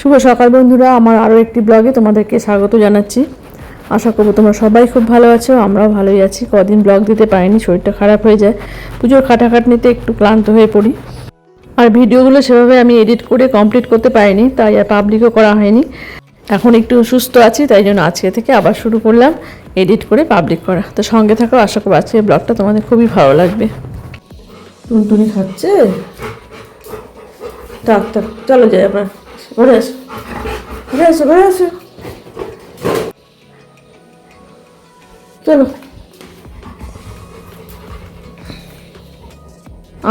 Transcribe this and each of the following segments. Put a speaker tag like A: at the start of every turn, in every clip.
A: শুভ সকাল বন্ধুরা, আমার আরও একটি ব্লগে তোমাদেরকে স্বাগত জানাচ্ছি। আশা করব তোমরা সবাই খুব ভালো আছো, আমরাও ভালোই আছি। কদিন ব্লগ দিতে পারিনি, শরীরটা খারাপ হয়ে যায়, পুজোর খাটাখাটনিতে একটু ক্লান্ত হয়ে পড়ি। আর ভিডিওগুলো সেভাবে আমি এডিট করে কমপ্লিট করতে পারিনি, তাই আর পাবলিকও করা হয়নি। এখন একটু সুস্থ আছি, তাই জন্য আজকে থেকে আবার শুরু করলাম এডিট করে পাবলিক করা। তো সঙ্গে থাকো, আশা করব আজকে ব্লগটা তোমাদের খুবই ভালো লাগবে। টুনটুনি খাচ্ছে, ডাক্তার চলো যাই আবার, ঘরে আসো ঘরে আসো ঘরে আসো, চলো।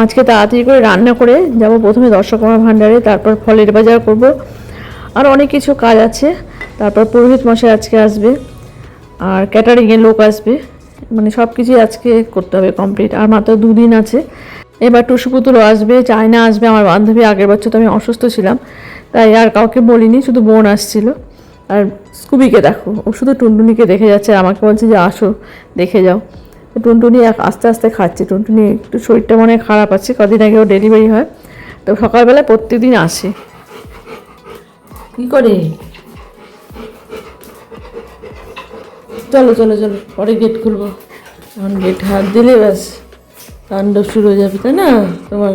A: আজকে তাড়াতাড়ি করে রান্না করে যাব, প্রথমে দর্শকর্মা ভাণ্ডারে, তারপর ফলের বাজার করব, আর অনেক কিছু কাজ আছে। তারপর পুরোহিত মশাই আজকে আসবে, আর ক্যাটারিংয়ের লোক আসবে, মানে সব কিছুই আজকে করতে হবে কমপ্লিট। আর মাত্র 2 দিন আছে। এবার টুসু পুতুলও আসবে, চায়না আসবে, আমার বান্ধবী। আগের বছর তো আমি অসুস্থ ছিলাম, তাই আর কাউকে বলিনি, শুধু বোন আসছিল। আর স্কুবিকে দেখো, ও শুধু টুনটুনিকে দেখে যাচ্ছে, আমাকে বলছে যে আসো দেখে যাও। টুনটুনি আস্তে আস্তে খাচ্ছে। টুনটুনি একটু শরীরটা মনে খারাপ আছে, কদিন আগে ও ডেলিভারি হয়, তো সকালবেলা প্রত্যেকদিন আসে। কী করে, চলো চলো চলো, পরে গেট খুলবো। এখন গেট হাত দিলে ব্যাস তাণ্ডব শুরু হয়ে যাবে, তাই না? তোমার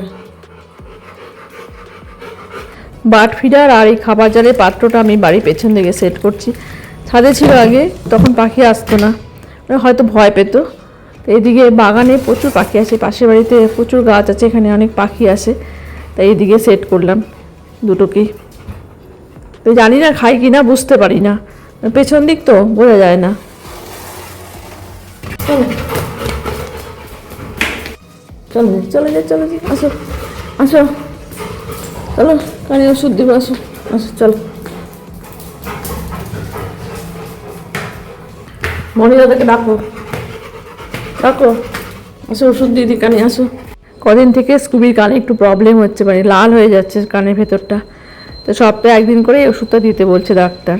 A: বার্ড ফিডার আর এই খাবার জালের পাত্রটা আমি বাড়ির পেছন দিকে সেট করছি। ছাদে ছিল আগে, তখন পাখি আসতো না, হয়তো ভয় পেত। তো এদিকে বাগানে প্রচুর পাখি আসে, পাশের বাড়িতে প্রচুর গাছ আছে, এখানে অনেক পাখি আসে, তাই এইদিকে সেট করলাম দুটোকেই। তো জানি না খাই কি না, বুঝতে পারি না, পেছন দিক তো বোঝা যায় না। চলো চলো চলে যাই, চলো যাই, আসো আসো, চলো কানে ওষুধ দিব, আসো আসো চলো। মনিদাদাকে ডাকো ডাকো, আসো ওষুধ দিয়ে দিই কানে, আসো। কদিন থেকে স্কুবির কানে একটু প্রবলেম হচ্ছে, মানে লাল হয়ে যাচ্ছে কানের ভেতরটা, তো সপ্তাহে 1 দিন করে এই ওষুধটা দিতে বলছে ডাক্তার।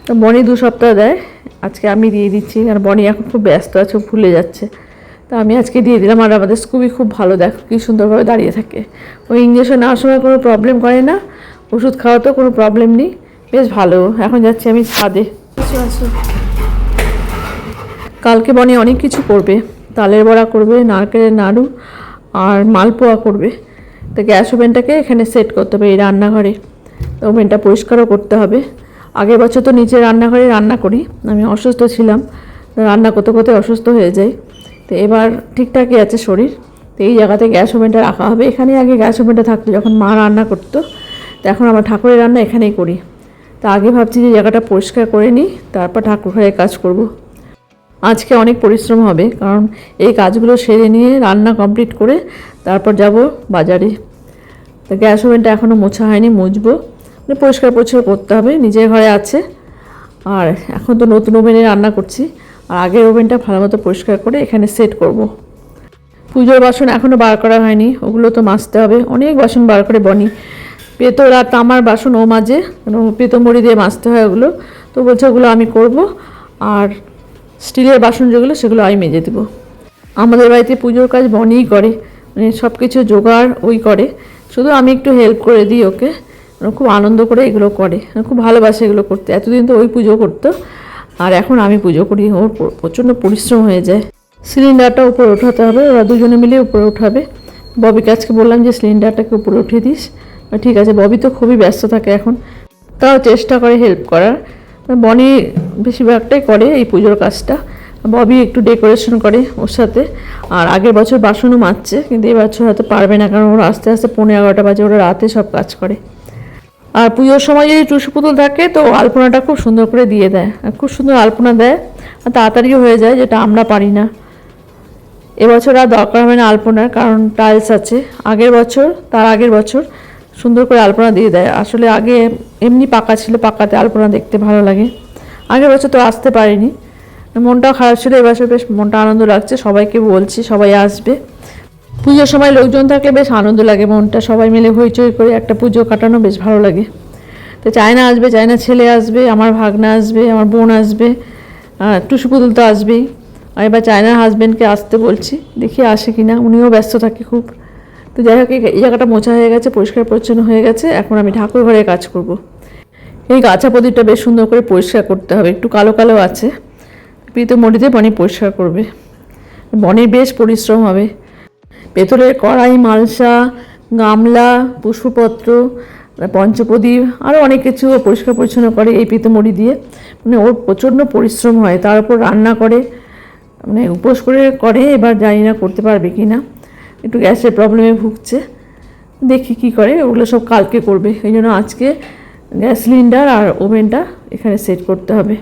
A: তো বনি 2 সপ্তাহ দেয়, আজকে আমি দিয়ে দিচ্ছি। আর বনি এখন খুব ব্যস্ত আছে, ভুলে যাচ্ছে, তো আমি আজকে দিয়ে দিলাম। আর আমাদের স্কুবি খুব ভালো, দেখো কী সুন্দরভাবে দাঁড়িয়ে থাকে। ওই ইঞ্জেকশন নেওয়ার সময় কোনো প্রবলেম করে না, ওষুধ খাওয়াতেও কোনো প্রবলেম নেই, বেশ ভালো। এখন যাচ্ছি আমি ছাদে, আসো আসো। কালকে বনি অনেক কিছু করবে, তালের বড়া করবে, নারকেলের নাড়ু আর মালপোয়া করবে। তো গ্যাস ওভেনটাকে এখানে সেট করতে হবে এই রান্নাঘরে, তো ওভেনটা পরিষ্কারও করতে হবে। আগের বছর তো নিচে রান্নাঘরে রান্না করি, আমি অসুস্থ ছিলাম, রান্না করতে করতে অসুস্থ হয়ে যাই। তো এবার ঠিকঠাকই আছে শরীর, তো এই জায়গাতে গ্যাস ওভেনটা রাখা হবে। এখানে আগে গ্যাস ওভেনটা থাকতো যখন মা রান্না করতো, তো এখন আমার ঠাকুরের রান্না এখানেই করি। তা আগে ভাবছি যে জায়গাটা পরিষ্কার করে নিই, তারপর ঠাকুর ঘরে কাজ করব। আজকে অনেক পরিশ্রম হবে, কারণ এই কাজগুলো সেরে নিয়ে রান্না কমপ্লিট করে তারপর যাব বাজারে। তো গ্যাস ওভেনটা এখনও মোছা হয়নি, মুছবো, মানে পরিষ্কার পরিচ্ছন্ন করতে হবে। নিজের ঘরে আছে, আর এখন তো নতুন ওভেনে রান্না করছি, আর আগের ওভেনটা ভালো মতো পরিষ্কার করে এখানে সেট করব। পুজোর বাসন এখনও বার করা হয়নি, ওগুলো তো মাজতে হবে। অনেক বাসন বার করে বনি, পেতল আর তামার বাসন ও মাঝে, পেতল মুড়ি দিয়ে মাজতে হয় ওগুলো, তো বলছে ওগুলো আমি করব। আর স্টিলের বাসন যেগুলো, সেগুলো আমি মেজে দেবো। আমাদের বাড়িতে পুজোর কাজ বনিই করে, মানে সব কিছু জোগাড় ওই করে, শুধু আমি একটু হেল্প করে দিই ওকে। খুব আনন্দ করে এগুলো করে, খুব ভালোবাসে এগুলো করতে। এতদিন তো ওই পুজো করতো, আর এখন আমি পুজো করি। ওর প্রচণ্ড পরিশ্রম হয়ে যায়। সিলিন্ডারটা উপরে ওঠাতে হবে, ওরা দুজনে মিলে উপরে উঠাবে। ববিকে আজকে বললাম যে সিলিন্ডারটাকে উপরে উঠিয়ে দিস, ঠিক আছে। ববি তো খুবই ব্যস্ত থাকে এখন, তাও চেষ্টা করে হেল্প করার। বনি বেশিরভাগটাই করে এই পুজোর কাজটা, ববি একটু ডেকোরেশন করে ওর সাথে। আর আগের বছর বাসনও মাজছে, কিন্তু এই বছর হয়তো পারবে না, কারণ ওরা আস্তে আস্তে 11:30 বাজে, ওরা রাতে সব কাজ করে। আর পুজোর সময় যদি টুসু পুতুল থাকে, তো আলপনাটা খুব সুন্দর করে দিয়ে দেয়, খুব সুন্দর আলপনা দেয়, আর তাড়াতাড়িও হয়ে যায়, যেটা আমরা পারি না। এবছর আর দরকার হবে না আলপনার, কারণ টাইলস আছে। আগের বছর, তার আগের বছর সুন্দর করে আলপনা দিয়ে দেয়। আসলে আগে এমনি পাকা ছিল, পাকাতে আলপনা দেখতে ভালো লাগে। আগের বছর তো আসতে পারিনি, মনটাও খারাপ ছিল। এবছর বেশ মনটা আনন্দ লাগছে, সবাইকে বলছি সবাই আসবে। পুজোর সময় লোকজন থাকলে বেশ আনন্দ লাগে, মনটা সবাই মিলে হইচই করে একটা পুজো কাটানো বেশ ভালো লাগে। তো চায়না আসবে, চায়না ছেলে আসবে, আমার ভাগনা আসবে, আমার বোন আসবে, টুসু পুতুল তো আসবেই। আর এবার চায়নার হাজব্যান্ডকে আসতে বলছি, দেখি আসে কি না, উনিও ব্যস্ত থাকে খুব। তো যাই হোক, এই জায়গাটা মোছা হয়ে গেছে, পরিষ্কার পরিচ্ছন্ন হয়ে গেছে। এখন আমি ঠাকুর ঘরে কাজ করব। এই কাঁচা প্রদীপটা বেশ সুন্দর করে পরিষ্কার করতে হবে, একটু কালো কালো আছে। পিতমড়িতে বনি পরিষ্কার করবে, বনির বেশ পরিশ্রম হবে। ভেতরের কড়াই, মালসা, গামলা, পুষ্পপত্র, পঞ্চপ্রদীপ আরও অনেক কিছু পরিষ্কার পরিচ্ছন্ন করে এই পিতমড়ি দিয়ে। মানে ওর প্রচণ্ড পরিশ্রম হয়, তার উপর রান্না করে, মানে উপোস করে। এবার জানি না করতে পারবে কি না, একটু গ্যাসের প্রবলেমে ভুগছে, দেখি কি করে। ওগুলো সব কালকে করবে, এই জন্য আজকে গ্যাস সিলিন্ডার আর ওভেনটা এখানে সেট করতে হবে।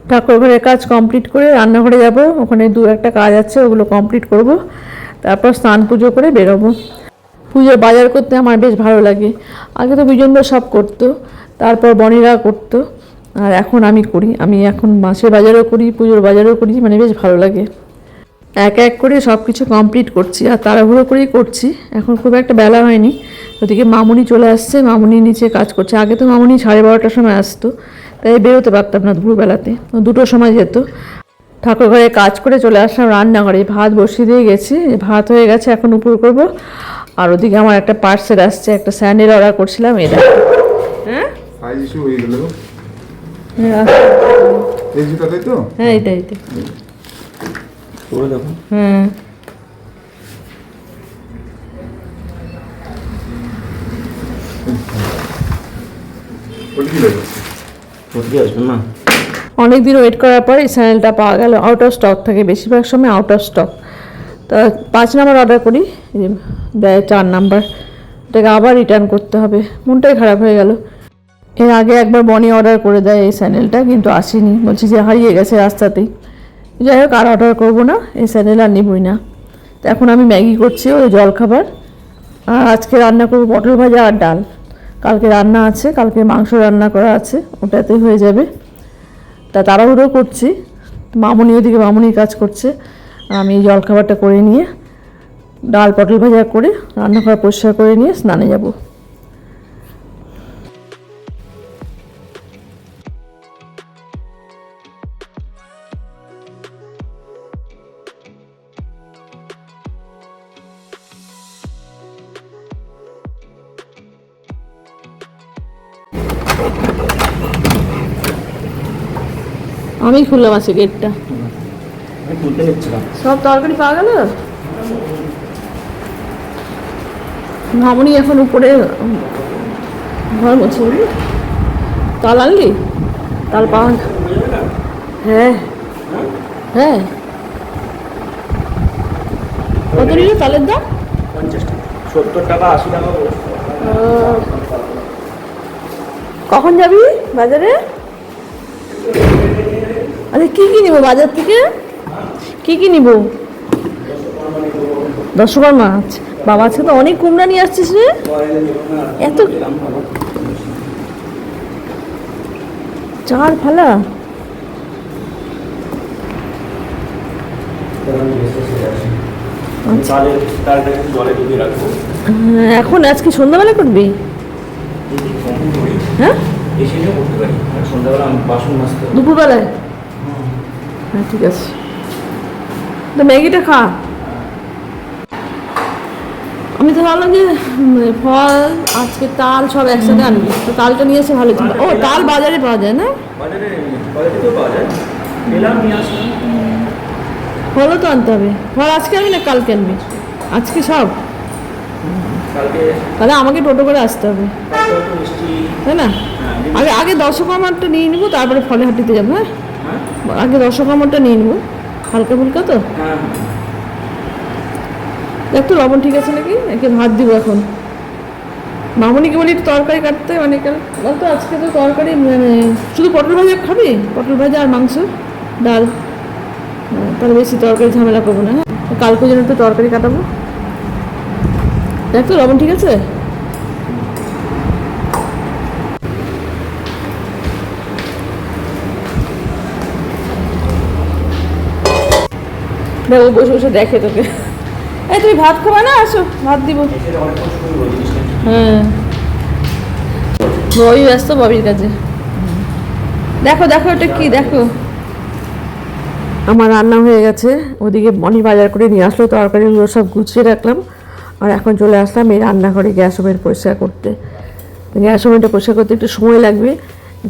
A: ঠাকুর ঘরের কাজ কমপ্লিট করে রান্নাঘরে যাব, ওখানে একটা কাজ আছে, ওগুলো কমপ্লিট করব। তারপর স্নান পুজো করে বেরোবো। পুজোর বাজার করতে আমার বেশ ভালো লাগে। আগে তো বিজনদা সব করতো, তারপর বনিরা করতো, আর এখন আমি করি। আমি এখন মাসের বাজারও করি, পুজোর বাজারও করি, মানে বেশ ভালো লাগে। এক এক করে সব কিছু কমপ্লিট করছি, আর তাড়াহুড়ো করেই করছি। এখন খুব একটা বেলা হয়নি। ওদিকে মামুনি চলে আসছে, মামুনি নিচে কাজ করছে। আগে তো মামুনি 12:30টার সময় আসতো, তাই বেরোতে পারতাম না দুপুরবেলাতে, 2টোর সময় যেত। ঠাকুর ঘরে কাজ করে চলে আসলাম রান্নাঘরে, ভাত বসিয়ে দিয়ে গেছি, ভাত হয়ে গেছে, এখন উপর করব। আর ওদিকে আমার একটা পার্সেল আসছে, একটা স্যান্ডেল অর্ডার করছিলাম, এটা। হ্যাঁ হ্যাঁ এটা হ্যাঁ অনেক দিন ওয়েট করার পর এই স্যান্ডেলটা পাওয়া গেল। আউট অফ স্টক থাকে, বেশিরভাগ সময় আউট অফ স্টক। তা 5 নাম্বার অর্ডার করি, দেয় 4 নাম্বার, এটাকে আবার রিটার্ন করতে হবে। মনটাই খারাপ হয়ে গেল। এর আগে একবার বনি অর্ডার করে দেয় এই স্যান্ডেলটা, কিন্তু আসেনি, বলছি যে হারিয়ে গেছে রাস্তাতেই। যাই হোক, আর অর্ডার করবো না, এই স্যান্ডেল আর নিবই না। তো এখন আমি ম্যাগি করছি, ওই জলখাবার। আর আজকে রান্না করবো পটল ভাজা আর ডাল। কালকে রান্না আছে, কালকে মাংস রান্না করা আছে, ওটাতেই হয়ে যাবে। তা তাড়াহুড়ো করছি, মামুনি ওদিকে মামুনির কাজ করছে, আমি এই জলখাবারটা করে নিয়ে ডাল পটল ভাজা করে রান্নাঘর পরিষ্কার করে নিয়ে স্নানে যাব। আমি খুললাম আছে গেটটা, সব তরকারি পাওয়া গেল। মামুনি এখন উপরে ঘর মুছে, বুঝলি? তাল আনলি? তাল পাওয়া? হ্যাঁ হ্যাঁ। কত নিল তালের দাম?
B: 70 টাকা 80 টাকা।
A: কখন যাবি বাজারে? আরে কি কি নিবো বাজার থেকে? কি কি নিবো? 10 মাছ। বাবা আজকে তো অনেক কুমড়া নিয়ে আসছিস রে, এত 4 ফালা। এখন আজকে সন্ধ্যাবেলা করবি? হ্যাঁ দুপুরবেলায়? হ্যাঁ ঠিক আছে, তো ম্যাগিটা খা। আমি তো ভাবলাম যে ফল আজকে তাল সব একসাথে আনবি, তো তালটা নিয়ে এসে ভালো ছিল। ও তাল বাজারে পাওয়া যায় না? ফলও তো আনতে হবে। ফল আজকে আনবি না কালকে আনবি? আজকে সব? তাহলে আমাকে টোটো করে আসতে হবে, তাই না? আগে দশকর্মারটা নিয়ে নেবো, তারপরে ফলে হাঁটিতে যাবো। হ্যাঁ আগে দশকর্মারটা নিয়ে নেবো, হালকা ফুলকা তো। দেখ তো লবণ ঠিক আছে নাকি, একে ভাত দিব এখন। মামুনিকে বলি একটু তরকারি কাটতে, মানে বলতো আজকে তো তরকারি মানে শুধু পটল ভাজা খাবি, পটল ভাজা আর মাংস ডাল, তাহলে বেশি তরকারি ঝামেলা করবো না। হ্যাঁ কালকে যেন একটু তরকারি কাটাবো। দেখ তো লবণ ঠিক আছে? ও বসে বসে দেখে তোকে। এই তুমি ভাত খাবা না? আসো ভাত দিব। হ্যাঁ ববি ব্যস্ত ববির কাছে। দেখো দেখো এটা কি, দেখো আমার রান্না হয়ে গেছে। ওদিকে বনি বাজার করে নিয়ে আসলো, তরকারিগুলো সব গুছিয়ে রাখলাম। আর এখন চলে আসলাম এই রান্নাঘরে গ্যাস ওভেন পরিষ্কার করতে। গ্যাস ওভেনটা পরিষ্কার করতে একটু সময় লাগবে,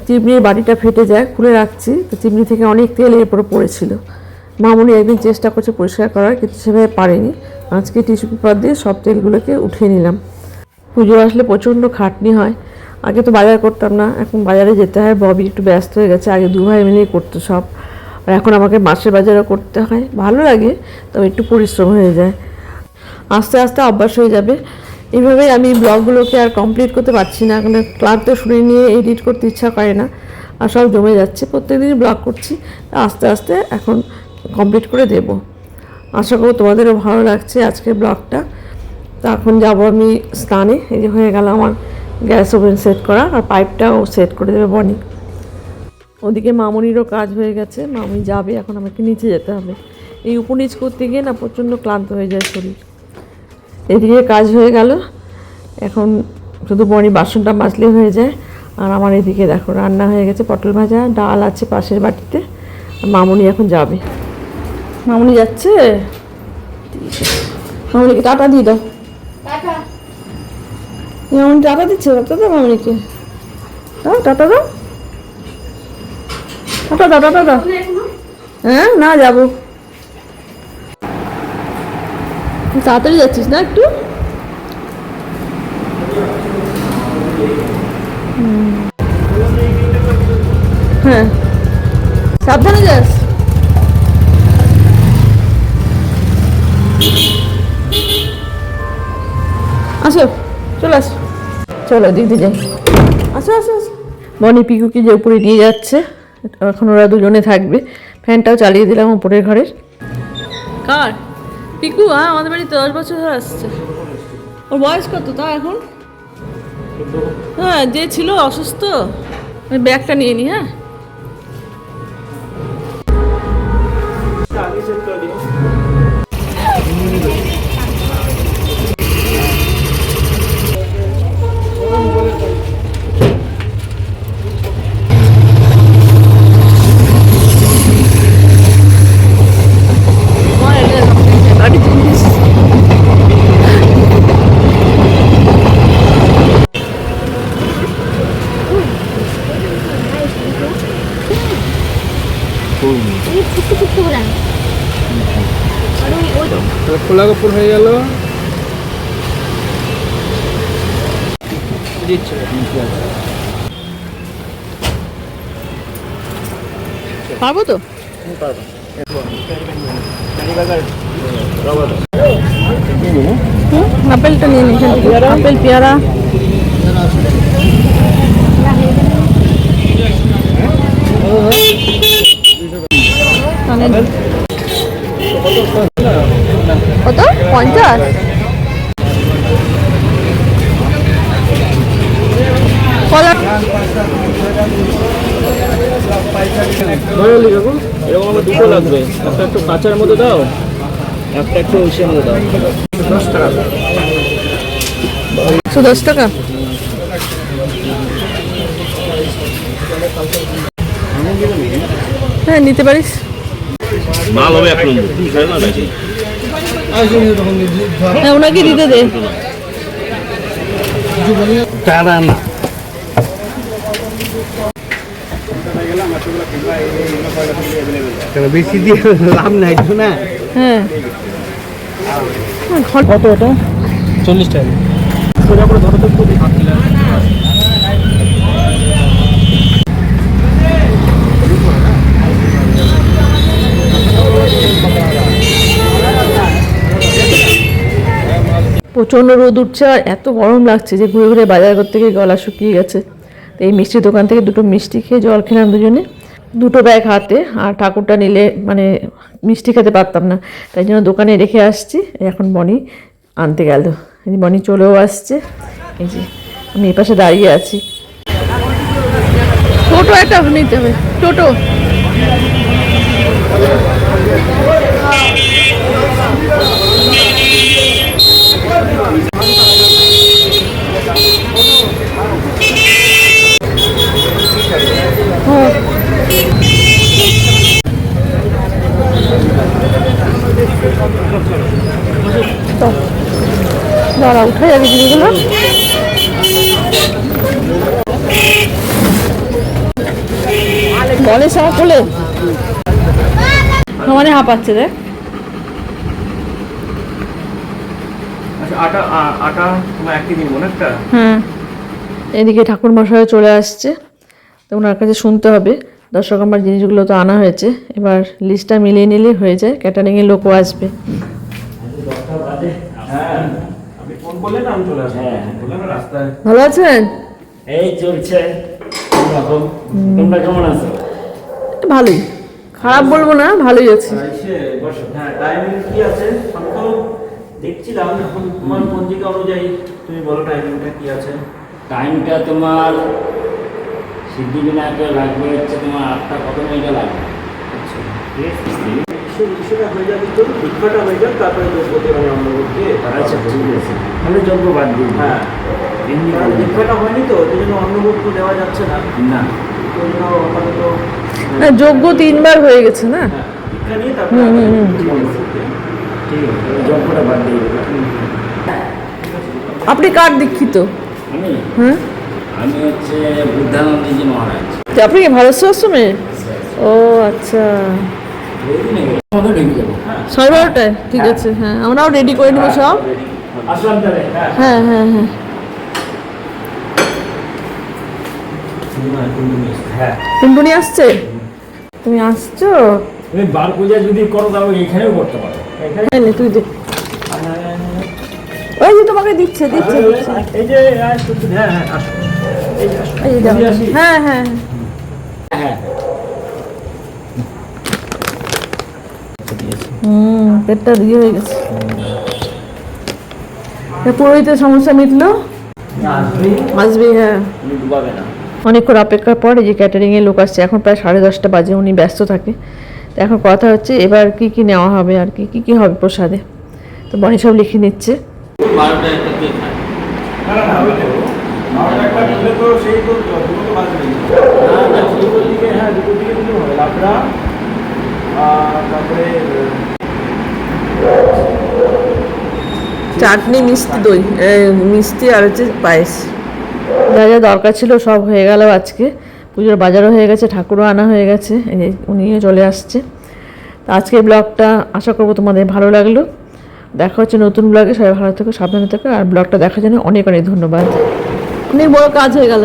A: চিমনির বাটিটা ফেটে যায়, খুলে রাখছি, তো চিমনি থেকে অনেক তেল এর উপরে পড়েছিল। মামুনি একদিন চেষ্টা করছে পরিষ্কার করার, কিন্তু সেভাবে পারেনি। আজকে টিস্যু পেপার দিয়ে সব তেলগুলোকে উঠিয়ে নিলাম। পুজো আসলে প্রচণ্ড খাটনি হয়। আগে তো বাজার করতাম না, এখন বাজারে যেতে হয়। ববি একটু ব্যস্ত হয়ে গেছে, আগে 2 ভাই মিলেই করতো সব, আর এখন আমাকে মাসের বাজারও করতে হয়। ভালো লাগে, তবে একটু পরিশ্রম হয়ে যায়। আস্তে আস্তে অভ্যাস হয়ে যাবে। এইভাবেই আমি ব্লগগুলোকে আর কমপ্লিট করতে পারছি না, কারণ ক্লান্ত শুনে নিয়ে এডিট করতে ইচ্ছা করে না, আর সব জমে যাচ্ছে। প্রত্যেকদিনই ব্লগ করছি, আস্তে আস্তে এখন কমপ্লিট করে দেব। আশা করব তোমাদেরও ভালো লাগছে আজকের ব্লগটা। তো এখন যাবো আমি স্নানে। এই যে হয়ে গেল আমার গ্যাস ওভেন সেট করা, আর পাইপটাও সেট করে দেবে বনি। ওদিকে মামুনিরও কাজ হয়ে গেছে, মামুনি যাবে, এখন আমাকে নিচে যেতে হবে। এই উপনিচ করতে গিয়ে না প্রচণ্ড ক্লান্ত হয়ে যায় শরীর। এদিকে কাজ হয়ে গেল, এখন শুধু বনি বাসনটা মাজলে হয়ে যায়। আর আমার এদিকে দেখো রান্না হয়ে গেছে, পটল ভাজা, ডাল আছে পাশের বাটিতে। আর মামুনি এখন যাবে। মামুনি যাচ্ছে, মামুনিকে টাটা দিয়ে দাও। মামুনি টাটা দিচ্ছে, টাটা দাও মামুনিকে, দাও টাটা দাও, টাটা দাও, টাটা দাও। হ্যাঁ না, যাবো। তাড়াতাড়ি যাচ্ছিস না একটু? হ্যাঁ, সাবধানে যাস। আসো, চলে আসো, চলো দিদি যাই। আসো আসো আসো। বনি পিকুকে যে উপরে নিয়ে যাচ্ছে, এখন ওরা দুজনে থাকবে। ফ্যানটাও চালিয়ে দিলাম উপরের ঘরের। কার? পিকু? হ্যাঁ, আমাদের বাড়ি 10 বছর ধরে আসছে। ওর বয়স কত তা এখন? হ্যাঁ, যে ছিল অসুস্থ। আমি ব্যাগটা নিয়ে নি। হ্যাঁ,
B: आगे चल कर दियो। খোলা কাপড় হয়ে গেল।
A: পারবো তো? আপেলটা নিয়ে নি, আপেল পেয়ারা। কত? 50? কলা
B: এরকম আমার দুটো লাগবে, একটা একটু কাঁচার মধ্যে দাও, একটা একটু ওইসের মধ্যে দাও। 10 টাকা।
A: 10 টাকা। হ্যাঁ, নিতে পারিস।
B: মাল হবে 1 নম্বর, তুই খাই না নাকি?
A: হ্যাঁ, ওনাকে দিতে দে।
B: টাকা না বেশি দিয়ে লাভ নাই তো না।
A: হ্যাঁ,
B: কত ওটা? 40 টাকা। সোজা করে ধরো তো একটু।
A: প্রচণ্ড রোদ উঠছে, আর এত গরম লাগছে যে ঘুরে ঘুরে বাজার করতে গিয়ে গলা শুকিয়ে গেছে। তো এই মিষ্টির দোকান থেকে 2টো মিষ্টি খেয়ে জল খেলাম দুজনে, 2টো ব্যাগ হাতে। আর ঠাকুরটা নিলে মানে মিষ্টি খেতে পারতাম না, তাই জন্য দোকানে রেখে আসছি। এখন বনি আনতে গেল, এই বনি চলেও আসছে। এই যে আমি এই পাশে দাঁড়িয়ে আছি। টোটো একটা নিতে হবে, টোটো। দাঁড়া, উঠে যাবি জিনিসগুলো। গণেশ আমার কোলে মানে হাঁপাচ্ছে দেখ।
B: আচ্ছা আটা তোমার একই দিন মনে একটা।
A: হ্যাঁ, এদিকে ঠাকুর মশাই চলে আসছে, তো ওনার কাছে শুনতে হবে। দর্শক আমার জিনিসগুলো তো আনা হয়েছে, এবার লিস্টটা মিলিয়ে নিলে হয়ে যায়, ক্যাটারিংয়ের লোকও আসবে।
B: হ্যাঁ আপনি ফোন করলেন আমি চলে আসবো। বললাম রাস্তায়।
A: ভালো আছেন?
C: এই চলছে এরকম। তোমরা কেমন আছো?
A: ভালোই, খারাপ বলবো না, ভালোই আছে।
B: হ্যাঁ টাইমিং কি আছে আমি তো দেখছিলাম এখন তোমার পঞ্জিকা অনুযায়ী তুমি বলো টাইমিংটা কি আছে।
C: টাইমটা তোমার সিদ্ধিবিনায়কে লাগবে হচ্ছে তোমার 8টা কত মিনিটে লাগবে। ঠিক আছে,
B: ইস্যুটা হয়ে যাবে তো দীক্ষাটা হয়ে যাবে তারপরে যোগ্যতে মানে অন্য করতে।
C: আচ্ছা ঠিক আছে, তাহলে যোগ্য বাদ দিই।
B: হ্যাঁ কারণ দীক্ষাটা হয়নি তো ওই জন্য অন্য তো দেওয়া যাচ্ছে না।
C: না
B: ওই জন্য আপাতত
A: না, যোগ্য 3 বার হয়ে গেছে না।
B: হ্যাঁ, দীক্ষা নিয়ে তারপরে
C: ঠিক আছে, যোগ্যটা বাদ দিই।
A: আপনি কার দীক্ষিত?
C: আমি
A: হ্যাঁ,
C: আমি হচ্ছে বুদ্ধানন্দজি মহারাজ।
A: তো আপনি কি ভারত আশ্রমে? ও আচ্ছা,
C: আমাদের ঢুকে যাবো।
A: 12:30টায়? ঠিক আছে, হ্যাঁ আমরাও রেডি করে নেবো সব।
C: আসলাম তাহলে।
A: হ্যাঁ হ্যাঁ হ্যাঁ
C: হ্যাঁ
A: টুনটুনি আসছে? তুমি আসছো?
C: তুমি বার পূজা যদি করো তাহলে এখানেও করতে পারো।
A: এই নে, তুই দে। ওই যে তোমাকে দিচ্ছে দিচ্ছে দিচ্ছে।
C: এই যে হ্যাঁ হ্যাঁ আসো।
A: এই যে দেখো। হ্যাঁ হ্যাঁ
C: হ্যাঁ
A: পেটটা দিয়ে হয়ে গেছে। পুরোহিতের সমস্যা মিটলো? আসবি, হ্যাঁ।
C: তুমি ডুবাবে না।
A: অনেকক্ষণ অপেক্ষার পর এই যে ক্যাটারিংয়ের লোক আসছে, এখন প্রায় 10:30 বাজে, উনি ব্যস্ত থাকে। তো এখন কথা হচ্ছে এবার কি কি নেওয়া হবে আর কি কি হবে প্রসাদে, তো বনি সব লিখে নিচ্ছে।
B: 12টা একটা কেক খায়। হ্যাঁ দুটোর দিকে দিলেও হবে লাবড়া তারপরে
A: চাটনি, মিষ্টি দই, মিষ্টি আর হচ্ছে পায়েস, যা যা দরকার ছিল সব হয়ে গেল আজকে। পুজোর বাজারও হয়ে গেছে, ঠাকুরও আনা হয়ে গেছে, এই যে উনিও চলে আসছে। তো আজকের ব্লগটা আশা করবো তোমাদের ভালো লাগলো। দেখা হচ্ছে নতুন ব্লগে, সবাই ভালো থেকো, সাবধানে থেকো, আর ব্লগটা দেখার জন্য অনেক অনেক ধন্যবাদ। অনেক বড় কাজ হয়ে গেল।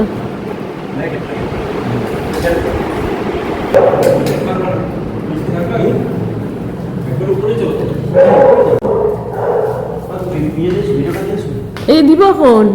A: এই দিব ফোন।